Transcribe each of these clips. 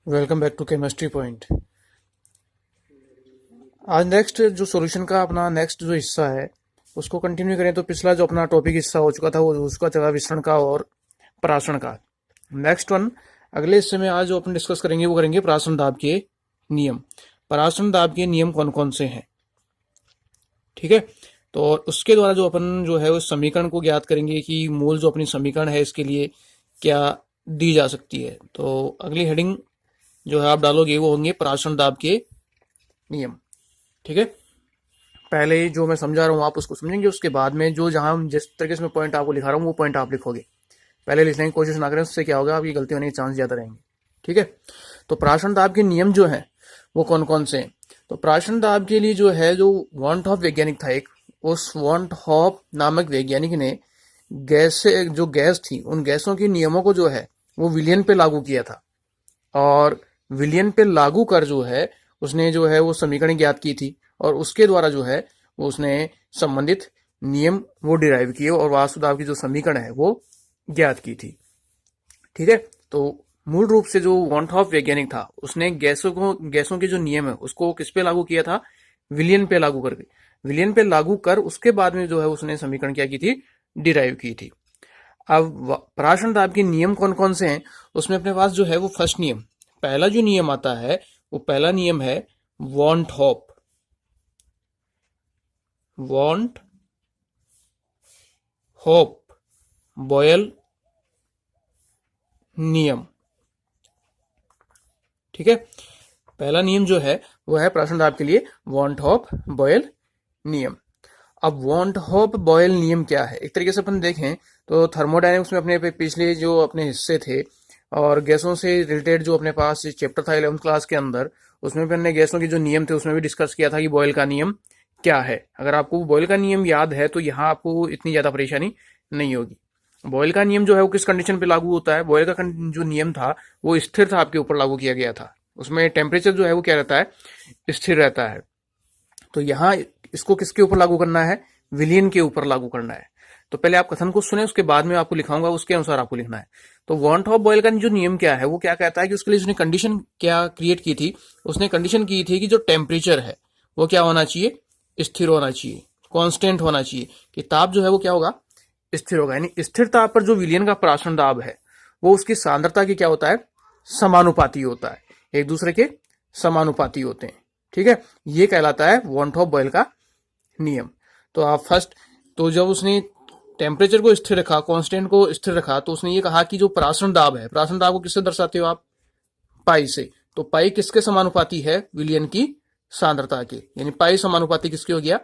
Welcome back to chemistry point. आज next जो solution का अपना नेक्स्ट जो हिस्सा है उसको कंटिन्यू करें तो पिछला जो अपना टॉपिक हिस्सा हो चुका था वो उसका था विसरण का और परासरण का। नेक्स्ट वन अगले हिस्से में आज जो अपन डिस्कस करेंगे वो करेंगे परासरण दाब के नियम। परासरण दाब के नियम कौन कौन से हैं, ठीक है। तो उसके द्वारा जो अपन जो है उस समीकरण को ज्ञात करेंगे कि मूल जो अपनी समीकरण है इसके लिए क्या दी जा सकती है। तो अगली हेडिंग जो है आप डालोगे वो होंगे परासरण दाब के नियम, ठीक है। पहले जो मैं समझा रहा हूँ आप उसको समझेंगे, उसके बाद में जो जहां जिस तरीके से मैं पॉइंट आपको लिखा रहा हूँ वो पॉइंट आप लिखोगे। पहले लिखने की कोशिश ना करें, उससे क्या होगा आपकी गलती होने के चांस ज्यादा रहेंगे, ठीक है। तो परासरण दाब के नियम जो है वो कौन कौन से हैं। तो परासरण दाब के लिए जो है जो वॉन्ट हॉफ वैज्ञानिक था एक, उस वॉन्ट हॉफ नामक वैज्ञानिक ने जो गैस थी उन गैसों के नियमों को जो है वो विलियन पे लागू किया था। और विलियन पे लागू कर जो है उसने जो है वो समीकरण ज्ञात की थी और उसके द्वारा जो है वो उसने संबंधित नियम वो डिराइव किए और वास्तुदाब की जो समीकरण है वो ज्ञात की थी, ठीक है। तो मूल रूप से जो वॉन्टहॉफ वैज्ञानिक था उसने गैसों के जो नियम है उसको किस पे लागू किया था, विलियन पे लागू करके। विलियन पे लागू कर उसके बाद में जो है उसने समीकरण क्या की थी, डिराइव की थी। अब परासरण दाब के नियम कौन कौन से हैं उसमें अपने पास जो है वो फर्स्ट नियम, पहला जो नियम आता है वो पहला नियम है वॉन्ट होप बॉयल नियम, ठीक है। पहला नियम जो है वो है परासरण दाब के लिए वॉन्ट हॉप बॉयल नियम। अब वॉन्ट हॉप बॉयल नियम क्या है, एक तरीके से अपन देखें तो थर्मोडायनेमिक्स में अपने पिछले जो अपने हिस्से थे और गैसों से रिलेटेड जो अपने पास चैप्टर था 11th क्लास के अंदर, उसमें भी हमने गैसों के जो नियम थे उसमें भी डिस्कस किया था कि बॉयल का नियम क्या है। अगर आपको बॉयल का नियम याद है तो यहाँ आपको इतनी ज्यादा परेशानी नहीं होगी। बॉयल का नियम जो है वो किस कंडीशन पे लागू होता है, बॉयल का जो नियम था वो स्थिर था, आपके ऊपर लागू किया गया था। उसमें टेम्परेचर जो है वो क्या रहता है, स्थिर रहता है। तो यहाँ इसको किसके ऊपर लागू करना है, विलियन के ऊपर लागू करना है। तो पहले आप कथन को सुने, उसके बाद में आपको लिखाऊंगा, उसके अनुसार आपको लिखना है। तो वॉन्ट ऑफ बॉयल का जो नियम क्या है वो क्या कहता है कि उसके लिए उसने कंडीशन क्या क्रिएट की थी, उसने कंडीशन की थी कि जो टेम्परेचर है वो क्या होना चाहिए, स्थिर होना चाहिए, कांस्टेंट होना चाहिए, कि ताप जो है वो क्या होगा, स्थिर होगा। यानी स्थिर ताप पर जो विलियन का परासरण दाब है वो उसकी सांद्रता की क्या होता है, समानुपाती होता है, एक दूसरे के समानुपाती होते हैं, ठीक है। ये कहलाता है वॉन्ट ऑफ बॉयल का नियम। तो आप फर्स्ट, तो जब उसने टेम्परेचर को स्थिर रखा, कांस्टेंट को स्थिर रखा, तो उसने ये कहा कि जो परासरण दाब है, परासरण दाब को किससे दर्शाते हो आप, पाई से। तो पाई किसके समानुपाती है, विलियन की सांद्रता के, यानी पाई समानुपाती किसके हो गया,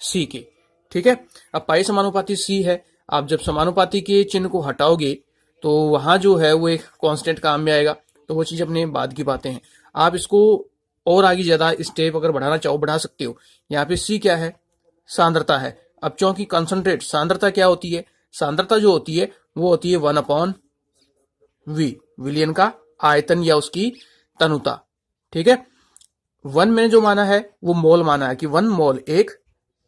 सी के, ठीक है। अब पाई समानुपाती सी है, आप जब समानुपाती के चिन्ह को हटाओगे तो वहां जो है वो एक कांस्टेंट काम में आएगा। तो वो चीज अपने बाद की बातें हैं। आप इसको और आगे ज्यादा स्टेप अगर बढ़ाना चाहो बढ़ा सकते हो। यहाँ पे सी क्या है, सांद्रता है। अब चूंकि कंसंट्रेट, सांद्रता क्या होती है, सांद्रता जो होती है वो होती है 1/V, विलियन का आयतन या उसकी तनुता, ठीक है। 1 मैंने जो माना है वो मोल माना है कि 1 मोल एक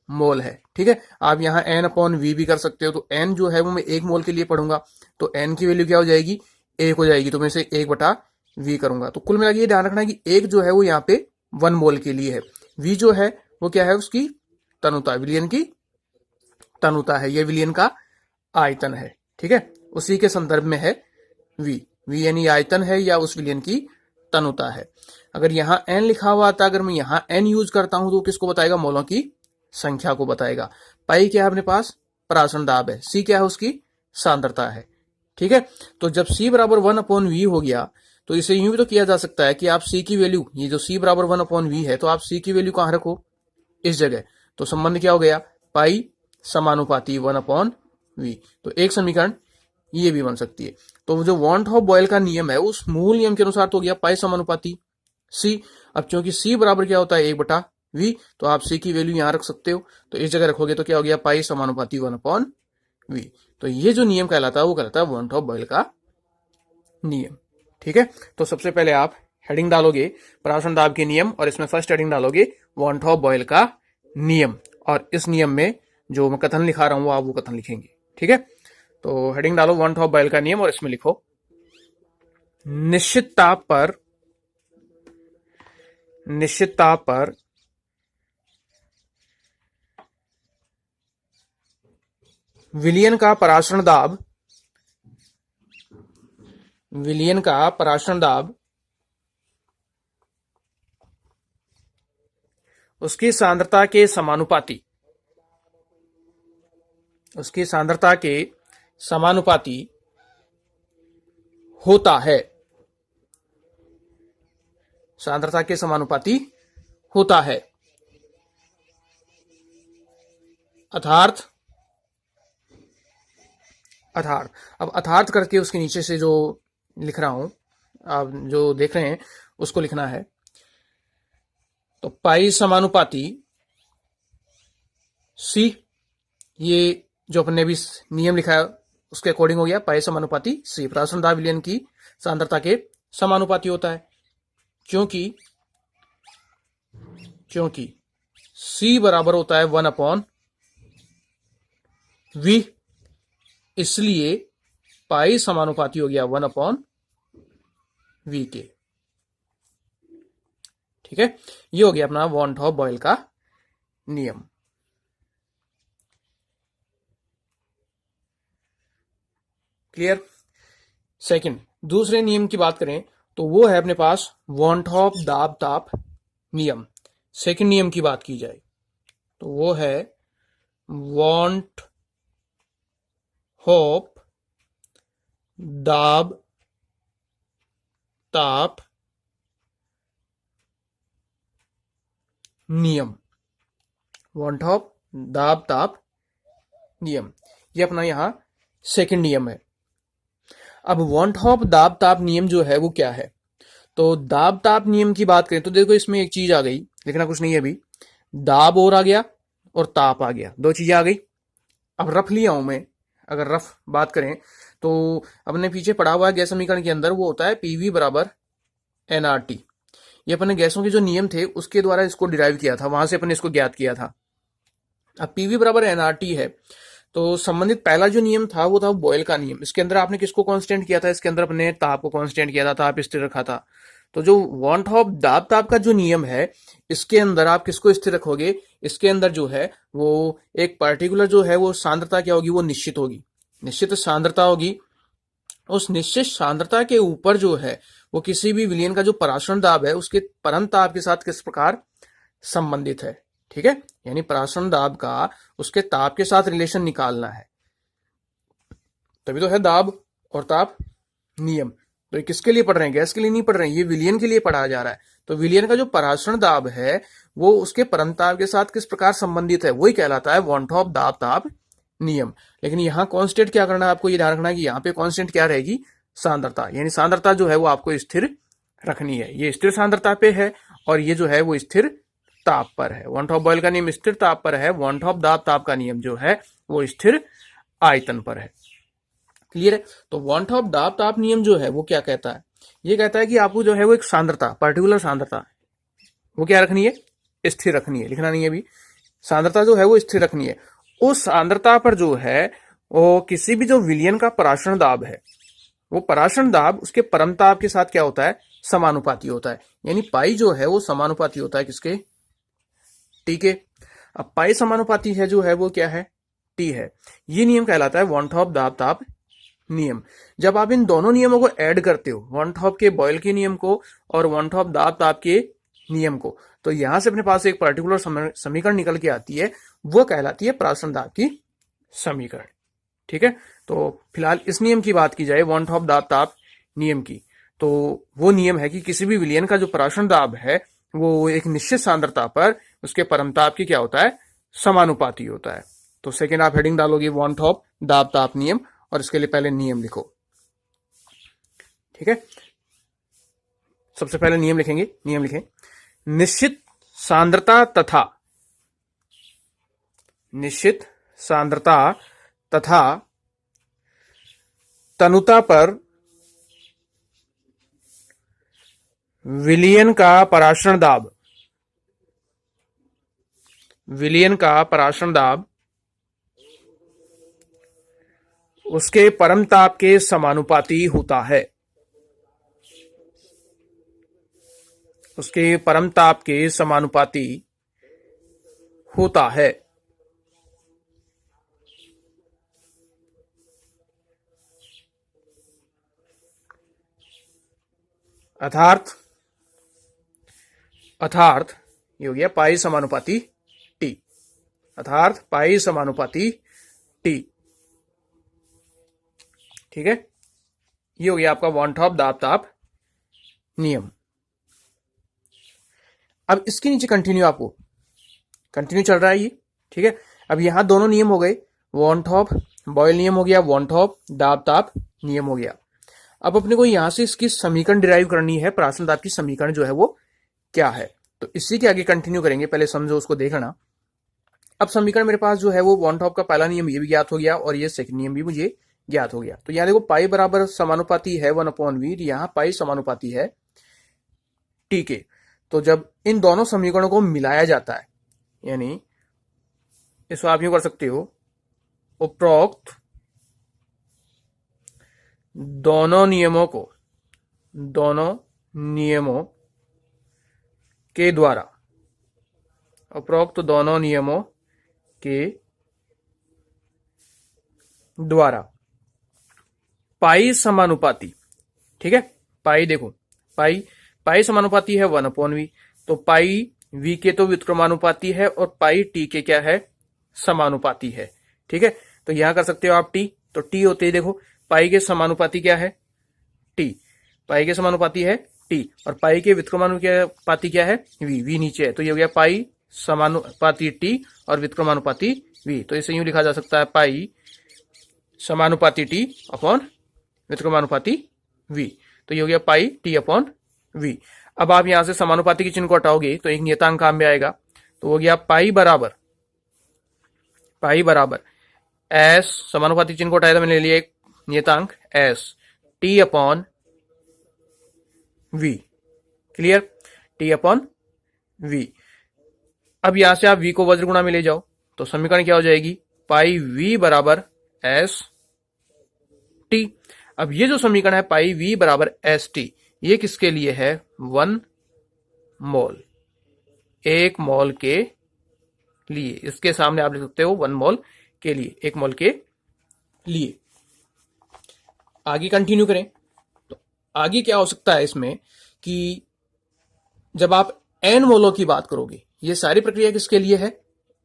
मोल है, ठीक है। आप यहाँ N/V भी कर सकते हो। तो N जो है वो मैं 1 मोल के लिए पढ़ूंगा, तो N की वैल्यू क्या हो जाएगी, 1 हो जाएगी। तो मैं इसे 1/V करूंगा। तो कुल मिला के ये ध्यान रखना है कि 1 जो है वो यहाँ पे 1 मोल के लिए है, V जो है वो क्या है, उसकी तनुता, विलियन की तनुता है, ये विलियन का आयतन है, ठीक है। उसी के संदर्भ में है V यानी आयतन है या उस विलियन की तनुता है। अगर यहाँ N लिखा हुआ आता, अगर मैं यहाँ N यूज करता हूं तो किसको बताएगा, मोलों की संख्या को बताएगा। पाई क्या है अपने पास, परासरण दाब है, सी क्या है, उसकी सांद्रता है, ठीक है। तो जब C बराबर 1/V हो गया तो इसे यूं भी तो किया जा सकता है कि आप C की वैल्यू, ये जो C बराबर 1/V है, तो आप C की वैल्यू कहां रखो, इस जगह। तो संबंध क्या हो गया, पाई समानुपाती 1/V। तो एक समीकरण ये भी बन सकती है। तो जो वॉन्ट ऑफ बॉयल का नियम है उस मूल नियम के अनुसार तो हो गया पाई समानुपाती C। अब क्योंकि C बराबर क्या होता है, 1/V, तो आप C की वैल्यू यहां रख सकते हो। तो इस जगह रखोगे तो क्या हो गया, पाई समानुपाती 1/V। तो ये जो नियम कहलाता है वो कहलाता है वॉन्ट ऑफ बॉयल का नियम, ठीक है। तो सबसे पहले आप हेडिंग डालोगे परासरण दाब के नियम और इसमें फर्स्ट हेडिंग डालोगे वॉन्ट ऑफ बॉयल का नियम, और इस नियम में जो मैं कथन लिखा रहा हूं वो आप वो कथन लिखेंगे, ठीक है। तो हेडिंग डालो वॉन्ट ऑफ बॉयल का नियम और इसमें लिखो निश्चित ताप पर विलयन का पराशरण दाब उसकी सांद्रता के समानुपाती होता है। सांद्रता के समानुपाती होता है। अर्थात अब अर्थात करके उसके नीचे से जो लिख रहा हूं, आप जो देख रहे हैं उसको लिखना है। तो पाई समानुपाती सी, ये जो अपने भी नियम लिखा है उसके अकॉर्डिंग हो गया, पाई समानुपाती सी। पराशरण दाब विलयन की सांद्रता के समानुपाती होता है, क्योंकि C बराबर होता है 1/V, इसलिए पाई समानुपाती हो गया 1/V के। ठीक है, ये हो गया अपना वॉन हॉफ बॉयल का नियम। क्लियर। सेकंड, दूसरे नियम की बात करें तो वो है अपने पास वॉन हॉफ दाब ताप नियम। सेकंड नियम की बात की जाए तो वो है वॉन्ट हॉप दाब ताप नियम। वॉन्ट हॉप दाब ताप नियम, ये अपना यहां सेकंड नियम है। अब वॉन्ट हॉप दाब ताप नियम जो है वो क्या है? तो दाब ताप नियम की बात करें तो देखो इसमें एक चीज आ गई, लिखना कुछ नहीं है अभी। दाब और आ गया और ताप आ गया, दो चीजें आ गई। अब रफ लिया हूं मैं, अगर रफ बात करें तो अपने पीछे पड़ा हुआ है गैस समीकरण के अंदर, वो होता है पीवी बराबर एनआरटी। ये अपने गैसों के जो नियम थे उसके द्वारा इसको डिराइव किया था, वहां से अपने इसको ज्ञात किया था। अब पीवी बराबर एनआरटी है तो संबंधित पहला जो नियम था वो था बॉयल का नियम। इसके अंदर आपने किसको कांस्टेंट किया था? इसके अंदर अपने ताप को कांस्टेंट किया था, ताप स्थिर रखा था। तो जो वॉन्ट हॉप दाब ताप का जो नियम है इसके अंदर आप किसको स्थिर रखोगे? इसके अंदर जो है वो एक पर्टिकुलर जो है वो सांद्रता क्या होगी? वो निश्चित होगी, निश्चित सांद्रता होगी। उस निश्चित सांद्रता के ऊपर जो है वो किसी भी विलयन का जो पराशरण दाब है उसके परंत ताप के साथ किस प्रकार संबंधित है। ठीक है, यानी पराशरण दाब का उसके ताप के साथ रिलेशन निकालना है, तभी तो है दाब और ताप नियम। तो ये किसके लिए पढ़ रहे हैं? गैस के लिए नहीं पढ़ रहे हैं, ये विलयन के लिए पढ़ाया जा रहा है। तो विलयन का जो पराशरण दाब है वो उसके परंत ताप के साथ किस प्रकार संबंधित है, वही कहलाता है वॉन्ट हॉप दाब ताप नियम। लेकिन यहाँ कांस्टेंट क्या करना है आपको? ये ध्यान रखना है कि यहाँ पे कांस्टेंट क्या रहेगी? सांद्रता। यानी सांद्रता जो है वो आपको स्थिर रखनी है। ये स्थिर सांद्रता पे है और ये जो है वो स्थिर ताप पर है। वॉन्ट हॉप बॉयल का नियम स्थिर ताप पर है, वॉन्ट हॉप दाब ताप का नियम जो है वो स्थिर आयतन पर है। क्लियर है? तो वॉन्ट हॉप दाब ताप नियम जो है वो क्या कहता है? ये कहता है कि आपको जो है वो एक सांद्रता, पर्टिकुलर सांद्रता, वो क्या रखनी है? स्थिर रखनी है। लिखना नहीं है अभी, सांद्रता जो है वो स्थिर रखनी है। उस सांद्रता पर जो है वो किसी भी जो विलयन का पराशरण दाब है वो पराशरण दाब उसके परम ताप के साथ क्या होता है? समानुपाती होता है। यानी पाई जो है वो समानुपाती होता है किसके? टी के। अब पाई समानुपाती है जो है वो क्या है? टी है। ये नियम कहलाता है वॉन्ट हॉप दाब ताप नियम। जब आप इन दोनों नियमों को ऐड करते हो, वॉन्ट हॉप के बॉयल के नियम को और वॉन्ट हॉप दाब ताप के नियम को, तो यहां से अपने पास एक पर्टिकुलर समीकरण निकल के आती है, वो कहलाती है पराशरण दाब की समीकरण। ठीक है, तो फिलहाल इस नियम की बात की जाए वॉन्ट हॉप दाब ताप नियम की, तो वो नियम है कि किसी भी विलयन का जो पराशरण दाब है वो एक निश्चित सांद्रता पर उसके परम ताप की क्या होता है? समानुपाती होता है। तो सेकेंड आप हेडिंग डालोगे वॉन्ट हॉप दाब ताप नियम और इसके लिए पहले नियम लिखो। ठीक है, सबसे पहले नियम लिखेंगे। नियम लिखें, निश्चित सांद्रता तथा तनुता पर विलयन का पराशरण दाब उसके परम ताप के समानुपाती होता है। उसके परम ताप के समानुपाती होता है। अर्थात ये हो गया पाई समानुपाती टी, अर्थात पाई समानुपाती टी। ठीक है, ये हो गया आपका वॉन हॉफ दाब ताप नियम। अब इसके नीचे कंटिन्यू चल रहा है ये। ठीक है, अब यहां दोनों नियम हो गए, वॉन हॉफ बॉयल नियम हो गया, वॉन हॉफ दाब ताप नियम हो गया। अब अपने को यहां से इसकी समीकरण डिराइव करनी है, प्राचल दाब की समीकरण जो है वो क्या है। तो इसी के आगे कंटिन्यू करेंगे, पहले समझो उसको देखना। अब समीकरण मेरे पास जो है वो वॉन हॉफ का पहला नियम ये भी ज्ञात हो गया और ये सेकंड नियम भी मुझे ज्ञात हो गया। तो यहाँ देखो पाई बराबर समानुपाती है 1/v, यहाँ पाई समानुपाती है टी के। तो जब इन दोनों समीकरणों को मिलाया जाता है, यानी इसको आप यूं कर सकते हो, उपरोक्त दोनों नियमों के द्वारा, उपरोक्त दोनों नियमों के द्वारा पाई समानुपाती, ठीक है, पाई देखो पाई समानुपाती है 1/v, तो पाई v के तो व्युत्क्रमानुपाती है और पाई t के क्या है, समानुपाती है। ठीक है, तो यहां कर सकते हो आप t, तो t होते ही देखो पाई के समानुपाती क्या है, t, पाई के समानुपाती है t, और पाई के व्युत्क्रमानुपाती क्या है, v नीचे है, तो ये हो गया पाई समानुपाती t और व्युत्क्रमानुपाती v। तो इसे यूं लिखा जा सकता है पाई समानुपाती t अपॉन व्युत्क्रमानुपाती v, तो ये हो गया पाई t अपॉन v। अब आप यहां से समानुपाती के चिन्ह को हटाओगे तो एक नियतांक काम में आएगा, तो हो गया पाई बराबर s, समानुपाती चिन्ह को हटाया था मैंने, ले लिया एक नियतांक s, t upon v, clear, t upon v। अब यहां से आप v को वज्र गुणा में ले जाओ तो समीकरण क्या हो जाएगी, पाई v बराबर s t। अब ये जो समीकरण है पाई v बराबर एस टी, ये किसके लिए है, 1 मोल, 1 मोल के लिए। इसके सामने आप लिख सकते हो 1 मोल के लिए, 1 मोल के लिए। आगे कंटिन्यू करें तो आगे क्या हो सकता है इसमें कि जब आप n मोलों की बात करोगे, ये सारी प्रक्रिया किसके लिए है,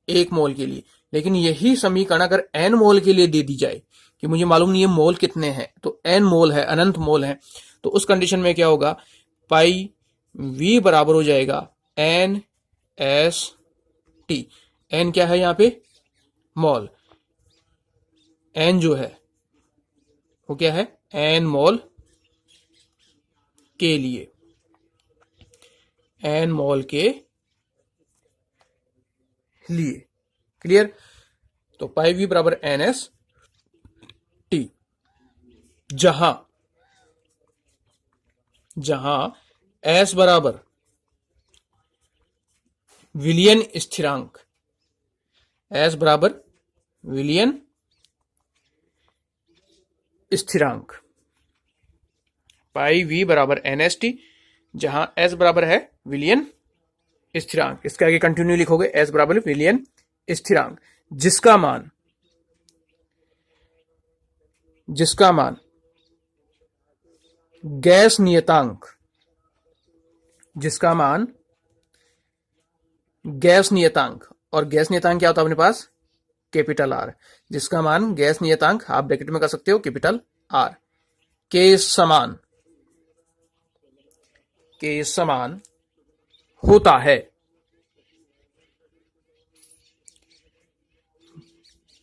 1 मोल के लिए, लेकिन यही समीकरण अगर n मोल के लिए दे दी जाए कि मुझे मालूम नहीं है मोल कितने हैं, तो n मोल है, अनंत मोल है, तो उस कंडीशन में क्या होगा, पाई v बराबर हो जाएगा n s t। n क्या है यहां पे, मोल, n जो है वो क्या है, n मोल के लिए, n मोल के लिए, क्लियर। तो पाई v बराबर एन एस टी, जहां s बराबर विलियन स्थिरांक, s बराबर विलियन स्थिरांक, पाई v बराबर एन एस टी, जहां s बराबर है विलियन स्थिरांक। इसके आगे कंटिन्यू लिखोगे, s बराबर विलियन स्थिरांक, जिसका मान गैस नियतांक, जिसका मान गैस नियतांक, और गैस नियतांक क्या होता है अपने पास, कैपिटल आर, जिसका मान गैस नियतांक आप ब्रैकेट में कर सकते हो कैपिटल आर, के समान होता है।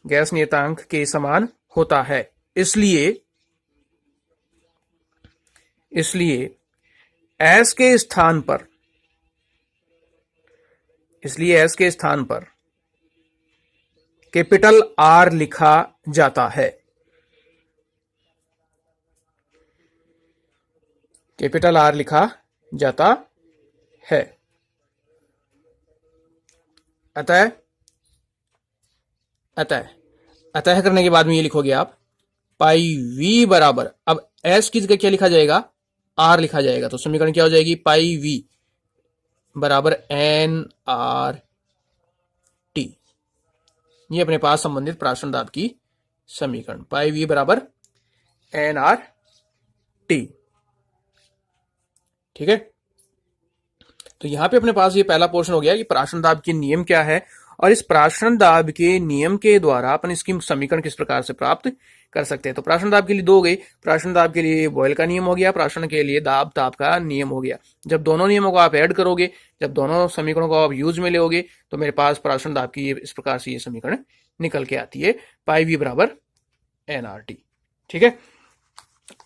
गैस नियतांक के समान होता है, इसलिए s के स्थान पर कैपिटल R लिखा जाता है, कैपिटल R लिखा जाता है। अतः करने के बाद में ये लिखोगे आप पाई v बराबर, अब s की जगह क्या लिखा जाएगा, r लिखा जाएगा, तो समीकरण क्या हो जाएगी, पाई v बराबर एन आर टी, ये अपने पास संबंधित प्राशन दाब की समीकरण, पाई वी बराबर एन आर टी। ठीक है, तो यहां पे अपने पास ये पहला पोर्शन हो गया कि प्राशन दाब के नियम क्या है, और इस प्राशन दाब के नियम के द्वारा अपन इसकी समीकरण किस प्रकार से प्राप्त कर सकते हैं। तो प्राशन दाब के लिए दो हो गई, प्राशन दाब के लिए बॉयल का नियम हो गया, प्राशन के लिए दाब ताप का नियम हो गया। जब दोनों नियमों को आप ऐड करोगे, जब दोनों समीकरणों को आप यूज में लोगे, तो मेरे पास प्राशन दाब की इस प्रकार से ये समीकरण निकल के आती है, पाई वी बराबर एन आर टी। ठीक है,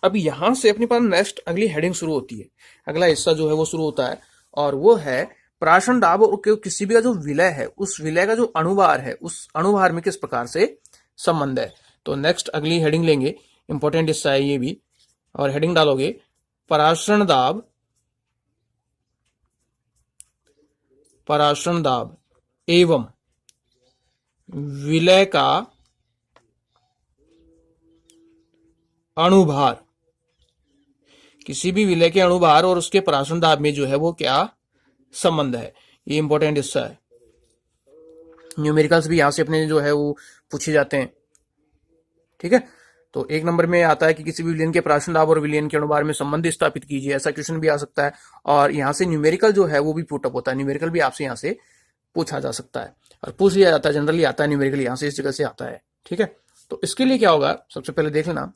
अब यहां से अपने पास नेक्स्ट अगली हेडिंग शुरू होती है, अगला हिस्सा जो है वो शुरू होता है, और वो है प्राशन दाब और किसी भी का जो विलय है, उस विलय का जो अणुभार है, उस अणुभार में किस प्रकार से संबंध है। तो नेक्स्ट अगली हेडिंग लेंगे, इंपॉर्टेंट हिस्सा है ये भी, और हेडिंग डालोगे पराशरण दाब एवं विलय का अणुभार, किसी भी विलय के अणुभार और उसके पराशरण दाब में जो है वो क्या संबंध है, ये इंपॉर्टेंट हिस्सा है। न्यूमेरिकल्स भी यहां से अपने जो है वो पूछे जाते हैं। ठीक है, तो एक नंबर में आता है कि किसी भी विलयन के प्राशन दाब और विलयन के अणुभार में संबंध स्थापित कीजिए, ऐसा क्वेश्चन भी आ सकता है। और यहां से न्यूमेरिकल जो है वो भी पुटअप होता है, न्यूमेरिकल भी आपसे यहां से पूछा जा सकता है और पूछ लिया जाता है, जनरली आता है न्यूमेरिकल यहां से, इस जगह से आता है। ठीक है, तो इसके लिए क्या होगा, सबसे पहले देख लेना,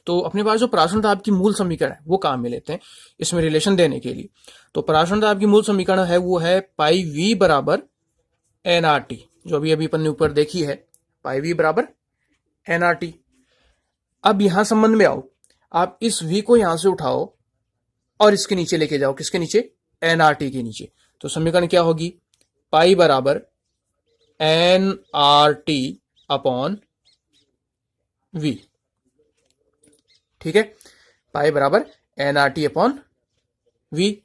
तो अपने पास जो प्राशन दाब की मूल समीकरण है वो काम में लेते हैं इसमें रिलेशन देने के लिए। तो प्राशन दाब की मूल समीकरण है वो है पाई वी बराबर एन आर टी, जो अभी अपन ने ऊपर देखी है, पाई वी बराबर एन आर टी। अब यहां संबंध में आओ, आप इस वी को यहां से उठाओ और इसके नीचे लेके जाओ, किसके नीचे, एन आर टी के नीचे। तो समीकरण क्या होगी, पाई बराबर N R T upon V. ठीक है, पाई बराबर N R T upon V.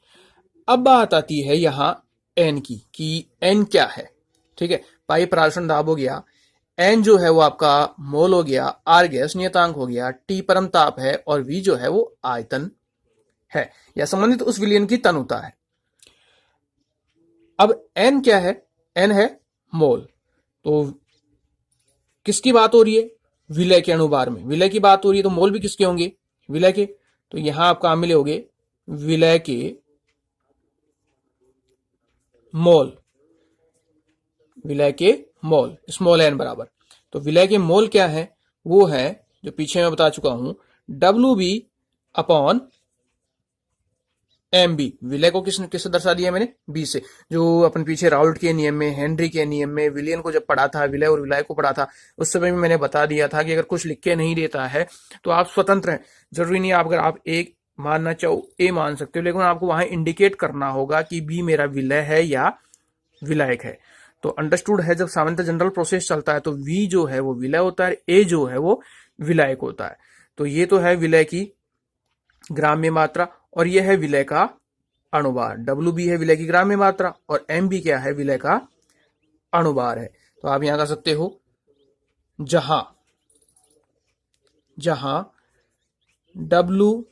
अब बात आती है यहां एन की, कि एन क्या है। ठीक है, पाई प्राशन दाब हो गया, एन जो है वो आपका मोल हो गया, आर गैस नियतांक हो गया, टी परम ताप है, और वी जो है वो आयतन है, या संबंधित उस विलयन की तनुता है। अब एन क्या है, एन है मोल। तो किसकी बात हो रही है, विलय के अणुभार में विलय की बात हो रही है, तो मोल भी किसके होंगे, विलय के। तो यहां आपका मिले होंगे विलय के मोल, विलय के मोल, स्मॉल एन बराबर। तो विलय के मोल क्या है, वो है जो पीछे मैं बता चुका हूं, W B upon M B. विलय को किससे दर्शा दिया मैंने, बी से। जो अपन पीछे राउल्ट के नियम में, हेनरी के नियम में विलियन को जब पढ़ा था, विलय और विलय को पढ़ा था, उस समय में मैंने बता दिया था कि अगर कुछ लिख के नहीं देता है तो आप स्वतंत्र हैं, जरूरी नहीं आप, अगर आप एक मानना चाहो ए मान सकते हो, लेकिन आपको वहां इंडिकेट करना होगा कि बी मेरा विलय है या विलायक है। तो अंडरस्टूड है, जब सामान्यतः जनरल प्रोसेस चलता है तो वी जो है वो विलय होता है, ए जो है वो विलायक होता है। तो ये तो है विलय की ग्राम्य मात्रा, और यह है विलय का अणुभार। डब्ल्यू बी है विलय की ग्राम्य मात्रा, और एम बी क्या है, विलय का अणुभार है। तो आप यहां कर सकते हो, जहां डब्ल्यू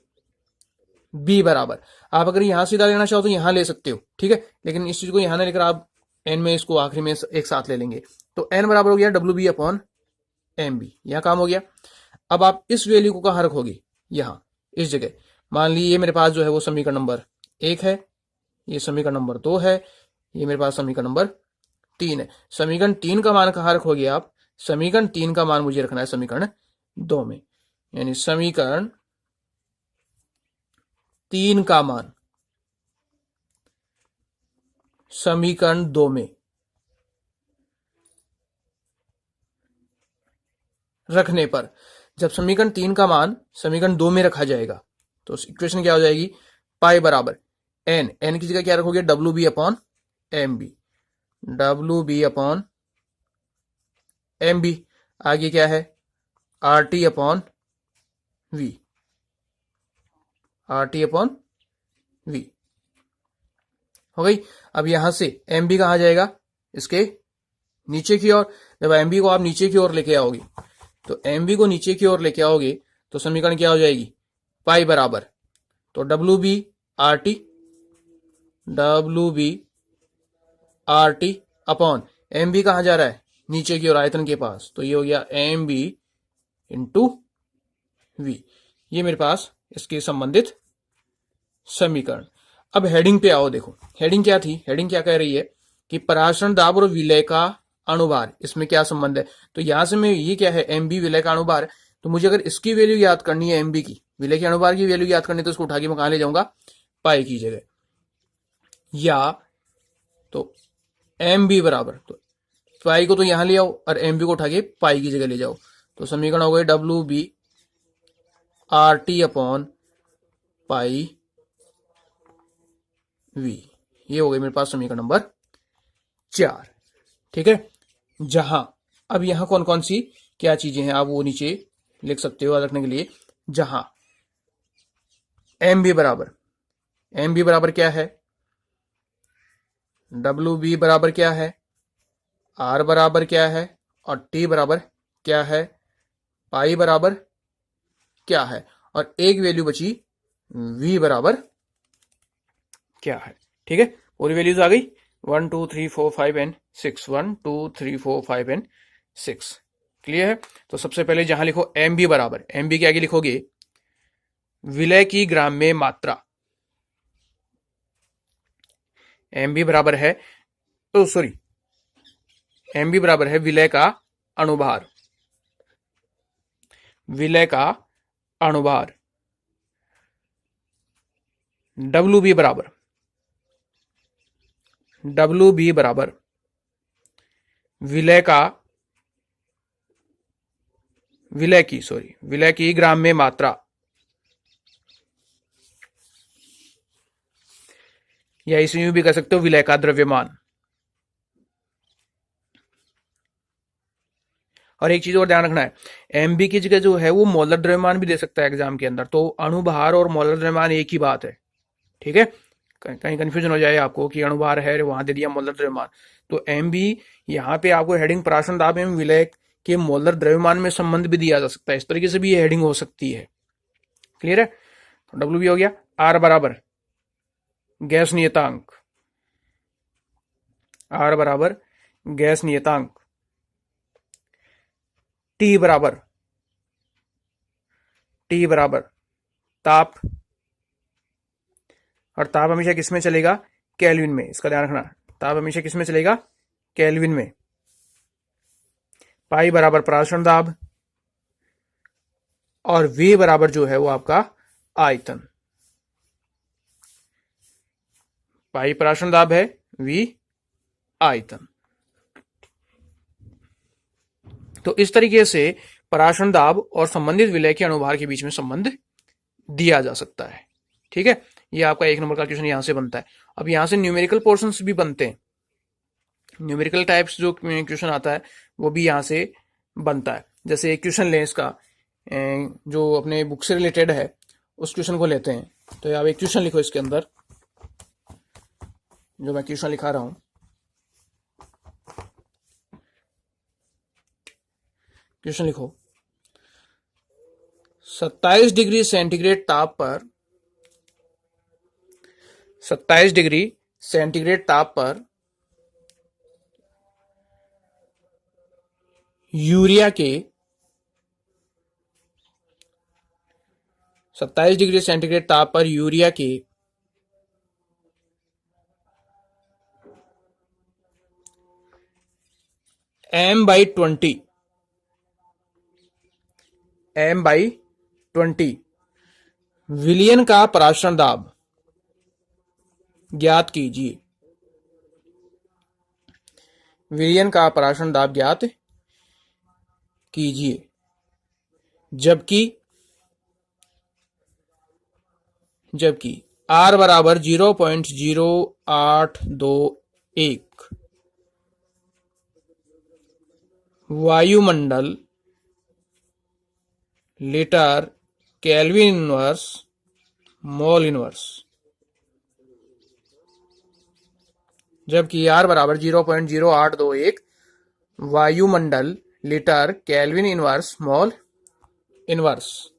बी बराबर, आप अगर यहां सीधा लेना चाहो तो यहां ले सकते हो, ठीक है, लेकिन इस चीज को यहां ना लेकर आप एन में इसको आखिरी में एक साथ ले लेंगे। तो एन बराबर हो गया W B upon M B, यहां काम हो गया। अब आप इस वैल्यू को कहां रखोगे, यहां इस जगह। मान लीजिए मेरे पास जो है वो समीकरण नंबर 1 है, ये समीकरण नंबर 2 है, ये मेरे पास समीकरण नंबर 3 है। समीकरण 3 का मान कहां रखोगे आप, समीकरण 3 का मान मुझे रखना है समीकरण 2 में, यानी समीकरण 3 का मान समीकरण 2 में रखने पर, जब समीकरण 3 का मान समीकरण 2 में रखा जाएगा तो इक्वेशन क्या हो जाएगी, पाई बराबर एन, एन की जगह क्या रखोगे, W B upon M B, W B upon M B. आगे क्या है, R T upon V, R T upon V हो गई। अब यहां से एम बी कहां जाएगा, इसके नीचे की ओर। जब एम बी को आप नीचे की ओर लेके आओगे, तो एम बी को नीचे की ओर लेके आओगे तो समीकरण क्या हो जाएगी, पाई बराबर, तो W B R T, WB upon MB कहाँ जा रहा है, नीचे की ओर आयतन के पास, तो ये हो गया MB इंटू V। ये मेरे पास इसके संबंधित समीकरण। अब हेडिंग पे आओ, देखो हेडिंग क्या थी, हेडिंग क्या कह रही है कि पराशरण दाब और विलय का अणुभार, इसमें क्या संबंध है। तो यहां से मैं, ये क्या है, MB विलय का अणुभार, तो मुझे अगर इसकी वैल्यू याद करनी है, MB की, विलय के अणुभार की वैल्यू याद करनी है, तो उसको उठा के मैं कहां ले जाऊंगा, पाई की जगह, या तो MB बराबर, तो पाई को तो यहां ले आओ और MB को उठा के पाई की जगह ले जाओ, तो समीकरण हो गए WB अपॉन पाई V। ये हो गई मेरे पास समीकरण नंबर 4। ठीक है, जहां अब यहां कौन कौन सी क्या चीजें हैं आप वो नीचे लिख सकते हो याद रखने के लिए। जहां MB बराबर क्या है, WB बराबर क्या है, R बराबर क्या है, और T बराबर क्या है, पाई बराबर क्या है, और एक वैल्यू बची V बराबर क्या है। ठीक है, पूरी वैल्यूज आ गई, 1 2 3 4 5 एंड 6, 1 2 3 4 5 एंड 6। क्लियर है। तो सबसे पहले जहां लिखो MB बराबर, MB के आगे लिखोगे विलय की ग्राम में मात्रा, MB बराबर है, तो सॉरी, MB बराबर है विलय का अणुभार, विलय का अणुभार। WB बराबर विलय की ग्राम में मात्रा, या इसे यूं भी कह सकते हो विलय का द्रव्यमान। और एक चीज और ध्यान रखना है, MB की जगह जो है वो मोलर द्रव्यमान भी दे सकता है एग्जाम के अंदर, तो अणुभार और मोलर द्रव्यमान एक ही बात है। ठीक है, कहीं कंफ्यूजन हो जाए आपको कि अणुभार है वहां दे दिया मोलर द्रव्यमान, तो MB यहाँ पे आपको हेडिंग पराशरण दाब एवं विलय के मोलर द्रव्यमान में संबंध भी दिया जा सकता है, इस तरीके से भी ये हेडिंग हो सकती है। क्लियर है, तो WB हो गया। R बराबर गैस नियतांक, R बराबर गैस नियतांक। T बराबर ताप, और ताप हमेशा किस में चलेगा, केल्विन में, इसका ध्यान रखना, ताप हमेशा किस में चलेगा, केल्विन में। पाई बराबर पराशरण दाब, और V बराबर जो है वो आपका आयतन, पाई पराशरण दाब है, V आयतन। तो इस तरीके से पराशरण दाब और संबंधित विलय के अणुभार के बीच में संबंध दिया जा सकता है। ठीक है, ये आपका 1 नंबर का क्वेश्चन यहां से बनता है। अब यहां से न्यूमेरिकल पोर्शंस भी बनते हैं, न्यूमेरिकल टाइप्स जो क्वेश्चन आता है वो भी यहां से बनता है। जैसे एक क्वेश्चन लें इसका, जो अपने बुक से रिलेटेड है, उस क्वेश्चन को लेते हैं। तो आप एक क्वेश्चन लिखो इसके अंदर, जो मैं क्वेश्चन लिखा रहा हूं, क्वेश्चन लिखो, 27 डिग्री सेंटीग्रेड ताप पर, 27 डिग्री सेंटीग्रेड ताप पर यूरिया के, 27 डिग्री सेंटीग्रेड ताप पर यूरिया के m/20 विलियन का पराशरण दाब ज्ञात कीजिए, विलियन का पराशरण दाब ज्ञात कीजिए। जबकि R बराबर 0.0821 वायुमंडल litre kelvin inverse mole inverse, जबकि R बराबर 0.0821 वायुमंडल litre kelvin inverse mole inverse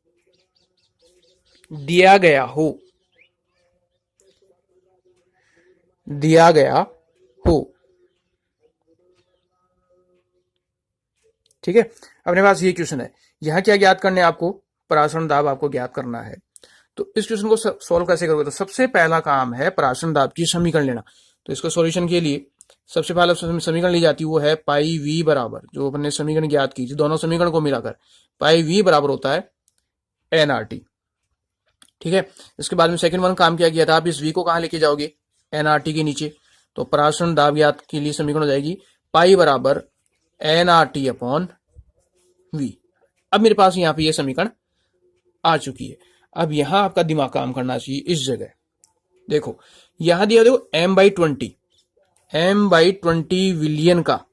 दिया गया हो, दिया गया हो। ठीक है, अपने पास ये क्वेश्चन है। यहां क्या ज्ञात करने आपको, परासरण दाब आपको ज्ञात करना है। तो इस क्वेश्चन को सॉल्व कैसे करोगे, तो सबसे पहला काम है परासरण दाब की समीकरण लेना। तो इसको सॉल्यूशन के लिए सबसे पहले समीकरण ली जाती है वो है पाई वी बराबर, जो अपन ने समीकरण ज्ञात की, दोनों समीकरण को मिलाकर पाई वी बराबर होता है एनआरटी। ठीक है, इसके बाद में सेकंड वन काम क्या किया था, आप इस वी को कहां लेके जाओगे, एनआरटी के नीचे। तो परासरण दाब ज्ञात के लिए समीकरण हो जाएगी पाई बराबर एनआरटी अपॉन वी। अब मेरे पास यहाँ पे ये समीकरण आ चुकी है। अब यहां आपका दिमाग काम करना चाहिए। इस जगह देखो, यहां दिया देखो m/20, m/20 विलियन का।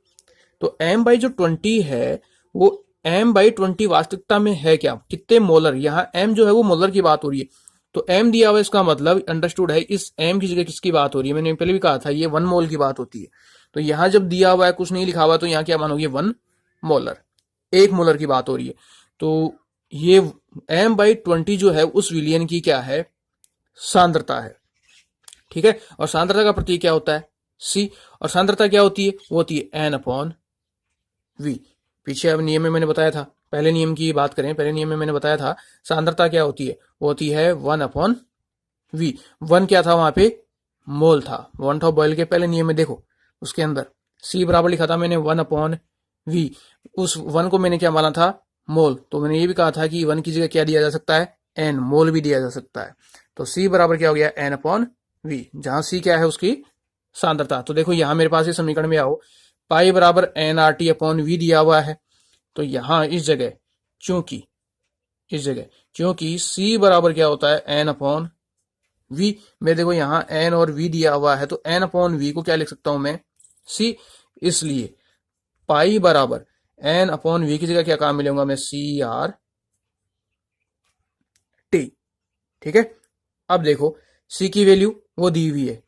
तो m/20 है वो m/20 वास्तविकता में है क्या, कितने मोलर, यहाँ m जो है वो मोलर की बात हो रही है। तो m दिया हुआ, इसका मतलब अंडरस्टूड है इस m की जगह किसकी बात हो रही है, मैंने पहले भी कहा था ये 1 मोल की बात होती है। तो यहां जब दिया हुआ है कुछ नहीं लिखा हुआ, तो यहाँ क्या मानोगे, 1 मोलर, 1 मोलर की बात हो रही है। तो ये m/20 जो है उस विलियन की क्या है, सांद्रता है। ठीक है, और सांद्रता का प्रतीक क्या होता है, C। और सांद्रता क्या होती है, वो होती है N/V। पीछे अब नियम में मैंने बताया था, पहले नियम की बात करें, पहले नियम में मैंने बताया था सांद्रता क्या होती है, वो होती है 1/V। 1 क्या था वहां पे, मोल था। वॉन टॉप बॉयल के पहले नियम में देखो, उसके अंदर C बराबर लिखा था मैंने 1/V। उस 1 को मैंने क्या माना था, मोल। तो मैंने ये भी कहा था कि 1 की जगह क्या दिया जा सकता है, N, मोल भी दिया जा सकता है। तो C बराबर क्या हो गया, N/V, जहां C क्या है उसकी सांद्रता। तो देखो यहां मेरे पास इस समीकरण में आओ, पाई बराबर nRT अपॉन V दिया हुआ है। तो यहां इस जगह क्योंकि C बराबर क्या होता है, N/V। मैं देखो यहाँ N और V दिया हुआ है, तो N/V को क्या लिख सकता हूं मैं, C। इसलिए पाई बराबर N/V की जगह क्या काम मिलेगा मैं, CRT। ठीक है, अब देखो C की वैल्यू वो दी हुई है,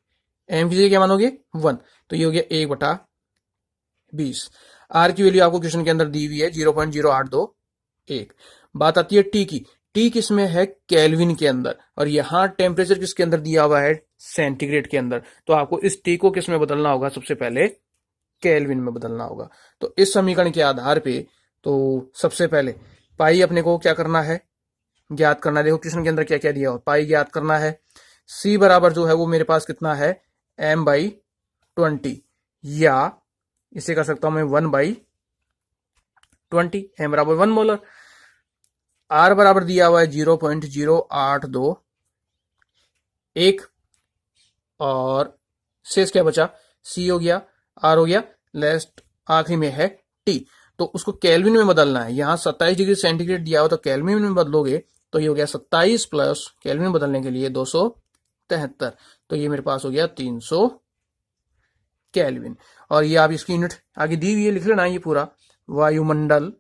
M की जगह क्या मानोगे, 1। तो ये हो गया 1/20। R की वैल्यू आपको क्वेश्चन के अंदर दी हुई है 0.0821। बात आती है T की। T किस में है, केल्विन के अंदर, और यहां टेम्परेचर किसके अंदर दिया हुआ है, सेंटीग्रेड के अंदर। तो आपको इस T को किस में बदलना होगा, सबसे पहले केल्विन में बदलना होगा। तो इस समीकरण के आधार पे तो सबसे पहले पाई अपने को क्या करना है, ज्ञात करना है। देखो क्वेश्चन के अंदर क्या क्या दिया हो, पाई ज्ञात करना है। C बराबर जो है वो मेरे पास कितना है, m/20, या इसे कर सकता हूं मैं 1/20, m बराबर 1 मोलर। R बराबर दिया हुआ है 0.0821, और शेष क्या बचा, C हो गया, R हो गया, लास्ट आखिरी में है T। तो उसको केल्विन में बदलना है। यहां 27 डिग्री सेंटीग्रेड दिया हो, तो केल्विन में बदलोगे तो ये हो गया 27 प्लस केल्विन में बदलने के लिए 273। तो ये मेरे पास हो गया 300 केल्विन। और ये आप इसकी यूनिट आगे दी हुई है, लिख लेना ये पूरा, वायुमंडल।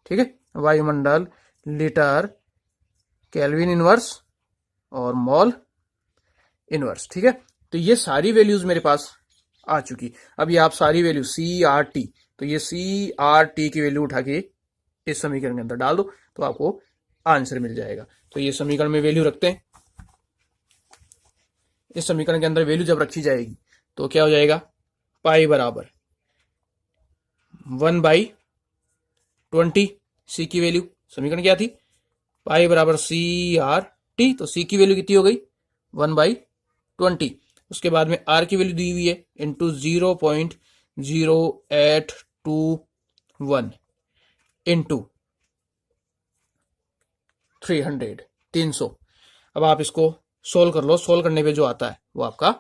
ठीक है, वायुमंडल, लीटर, केल्विन इनवर्स और मॉल इनवर्स। ठीक है, तो ये सारी वैल्यूज मेरे पास आ चुकी। अब ये आप सारी वैल्यू CRT, तो ये CRT की वैल्यू उठा के इस समीकरण के अंदर डाल दो, तो आपको आंसर मिल जाएगा। तो ये समीकरण में वैल्यू रखते हैं। इस समीकरण के अंदर वैल्यू जब रखी जाएगी तो क्या हो जाएगा, पाई बराबर 1/20। C की वैल्यू, समीकरण क्या थी, पाई बराबर CRT। तो C की वैल्यू कितनी हो गई, 1/20। उसके बाद में R की वैल्यू दी हुई है इंटू 0.0821 इंटू 300। अब आप इसको सोल्व कर लो। सोल्व करने पे जो आता है वो आपका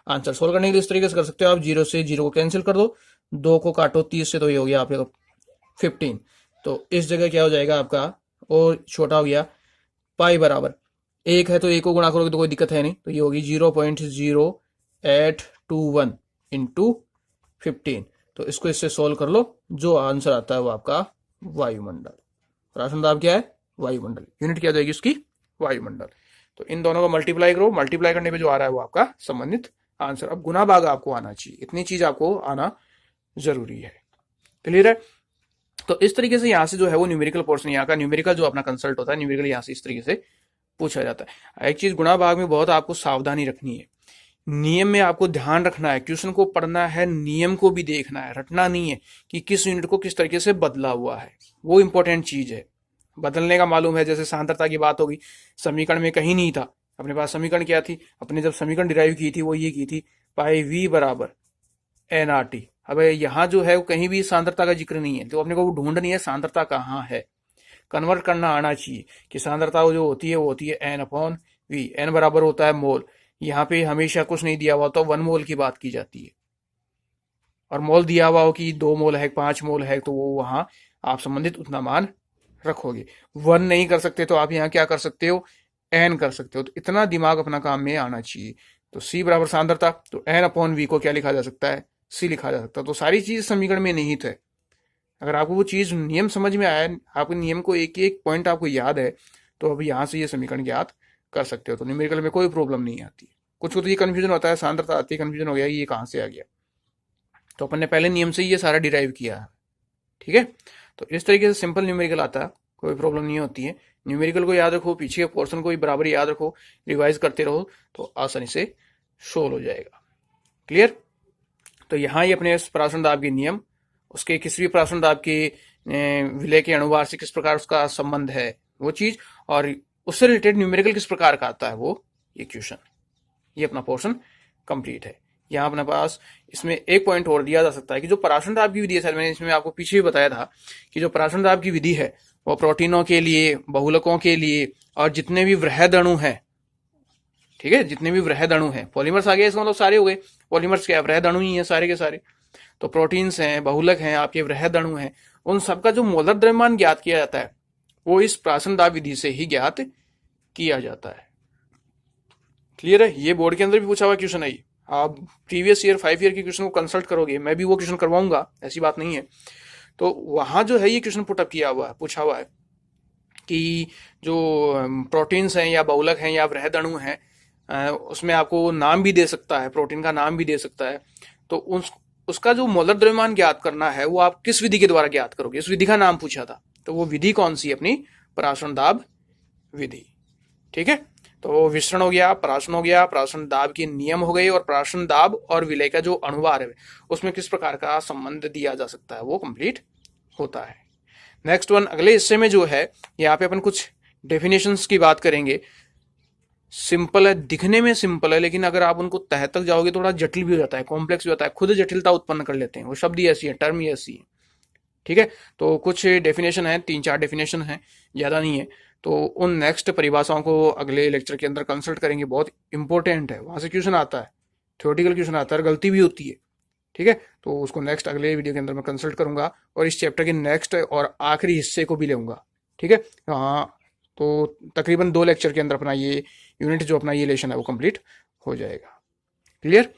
आंसर। सोल्व करने के लिए इस तरीके से कर सकते हो आप, 0 से 0 को कैंसिल कर दो, 2 को काटो 30 से, तो ये हो गया आपका 15। तो इस जगह क्या हो जाएगा आपका, और छोटा हो गया, पाई बराबर 1 है तो 1 को गुणा करोगे तो कोई दिक्कत है नहीं, तो ये होगी 0.0821 इंटू 15। तो इसको इससे सोल्व कर लो, जो आंसर आता है वो आपका वायुमंडल। परासरण दाब क्या है, वायुमंडल। यूनिट क्या जाएगी उसकी, वायुमंडल। तो इन दोनों को मल्टीप्लाई करो, मल्टीप्लाई करने पे जो आ रहा है वो आपका संबंधित आंसर। अब गुना भाग आपको आना चाहिए, इतनी चीज आपको आना जरूरी है। क्लियर है। तो इस तरीके से यहाँ से जो है वो न्यूमेरिकल पोर्शन, यहाँ का न्यूमेरिकल जो अपना कंसल्ट होता है, न्यूमेरिकल यहाँ से इस तरीके से पूछा जाता है। एक चीज गुणा भाग में बहुत आपको सावधानी रखनी है, नियम में आपको ध्यान रखना है, क्वेश्चन को पढ़ना है, नियम को भी देखना है, रटना नहीं है कि किस यूनिट को किस तरीके से बदला हुआ है, वो इंपॉर्टेंट चीज है। बदलने का मालूम है, जैसे सांद्रता की बात होगी, समीकरण में कहीं नहीं था, अपने पास समीकरण क्या थी, अपने जब समीकरण डिराइव की थी वो ये की थी, पाई वी बराबर एन आर टी। अब यहाँ जो है वो कहीं भी सांद्रता का जिक्र नहीं है, तो अपने को ढूंढनी है सांद्रता कहाँ है, कन्वर्ट करना आना चाहिए कि सांद्रता जो होती है वो होती है एन अपॉन वी, एन बराबर होता है मोल। यहाँ पे हमेशा कुछ नहीं दिया हुआ तो 1 मोल की बात की जाती है, और मोल दिया हुआ हो कि 2 मोल है 5 मोल है तो वो वहां आप संबंधित उतना मान रखोगे। 1 नहीं कर सकते तो आप यहाँ क्या कर सकते हो, एन कर सकते हो। तो इतना दिमाग अपना काम में आना चाहिए। तो सी बराबर सांद्रता, तो एन अपॉन वी को क्या लिखा जा सकता है, सी लिखा जा सकता है। तो सारी चीज समीकरण में निहित है। अगर आपको वो चीज नियम समझ में आया, आपको नियम को एक एक पॉइंट आपको याद है, तो अब यहाँ से ये समीकरण ज्ञात कर सकते हो। तो न्यूमेरिकल में कोई प्रॉब्लम नहीं आती। कुछ को तो ये कंफ्यूजन होता है, सांद्रता आती है कंफ्यूजन हो गया ये कहाँ से आ गया, तो अपन ने पहले नियम से ये सारा डिराइव किया है। ठीक है, तो इस तरीके से सिंपल न्यूमेरिकल आता है, कोई प्रॉब्लम नहीं होती है। न्यूमेरिकल को याद रखो, पीछे के पोर्शन को भी बराबर याद रखो, रिवाइज करते रहो तो आसानी से सोल्व हो जाएगा। क्लियर। तो यहाँ ये अपने पराशरण दाब के नियम, उसके किसी भी पराशरण दाब के विलय के अणुभार से किस प्रकार उसका संबंध है वो चीज, और उससे रिलेटेड न्यूमेरिकल किस प्रकार का आता है वो ये क्वेश्चन, ये अपना पोर्शन कंप्लीट है। यहाँ अपने पास इसमें एक पॉइंट और दिया जा सकता है कि जो पराशरण दाब की विधि है, मैंने इसमें आपको पीछे भी बताया था कि जो पराशरण दाब की विधि है वो प्रोटीनों के लिए, बहुलकों के लिए, और जितने भी वृहद अणु हैं, ठीक है, जितने भी वृहद अणु हैं, पॉलीमर्स आ गए इसका मतलब सारे हो गए, पॉलीमर्स क्या वृहद अणु ही है सारे के सारे। तो प्रोटीन्स हैं, बहुलक हैं, आपके वृहद अणु हैं, उन सबका जो मोलर द्रव्यमान ज्ञात किया जाता है वो इस पराशरण दाब विधि से ही ज्ञात किया जाता है। क्लियर है। ये बोर्ड के अंदर भी पूछा हुआ क्वेश्चन है। आप प्रीवियस ईयर 5 ईयर के क्वेश्चन को कंसल्ट करोगे, मैं भी वो क्वेश्चन करवाऊंगा, ऐसी बात नहीं है। तो वहां जो है ये क्वेश्चन पुटअप किया हुआ है, पूछा हुआ है कि जो प्रोटीन्स हैं या बहुलक हैं या वृहद अणु हैं, उसमें आपको नाम भी दे सकता है, प्रोटीन का नाम भी दे सकता है। तो उसका जो मोलर द्रव्यमान ज्ञात करना है वो आप किस विधि के द्वारा ज्ञात करोगे, इस विधि का नाम पूछा था। तो वो विधि कौन सी, अपनी पराशरण दाब विधि। ठीक है, तो विसरण हो गया, पराशरण हो गया, पराशरण दाब के नियम हो गए, और पराशरण दाब और विलय का जो अणुभार है उसमें किस प्रकार का संबंध दिया जा सकता है वो कंप्लीट होता है। नेक्स्ट वन, अगले हिस्से में जो है यहाँ पे अपन कुछ डेफिनेशंस की बात करेंगे। सिंपल है, दिखने में सिंपल है, लेकिन अगर आप उनको तह तक जाओगे थोड़ा जटिल भी हो जाता है, कॉम्प्लेक्स भी होता है, खुद जटिलता उत्पन्न कर लेते हैं। वो शब्द ही ऐसी है, टर्म ही ऐसी है। ठीक है, तो कुछ डेफिनेशन है, 3-4 डेफिनेशन है, ज्यादा नहीं है। तो उन नेक्स्ट परिभाषाओं को अगले लेक्चर के अंदर कंसल्ट करेंगे, बहुत इंपॉर्टेंट है, वहां से क्वेश्चन आता है, थ्योरेटिकल क्वेश्चन आता है, गलती भी होती है। ठीक है, तो उसको नेक्स्ट अगले वीडियो के अंदर मैं कंसल्ट करूंगा, और इस चैप्टर के नेक्स्ट और आखिरी हिस्से को भी लेऊंगा। ठीक है, हाँ, तो तकरीबन 2 लेक्चर के अंदर अपना ये यूनिट जो अपना ये लेशन है वो कंप्लीट हो जाएगा। क्लियर।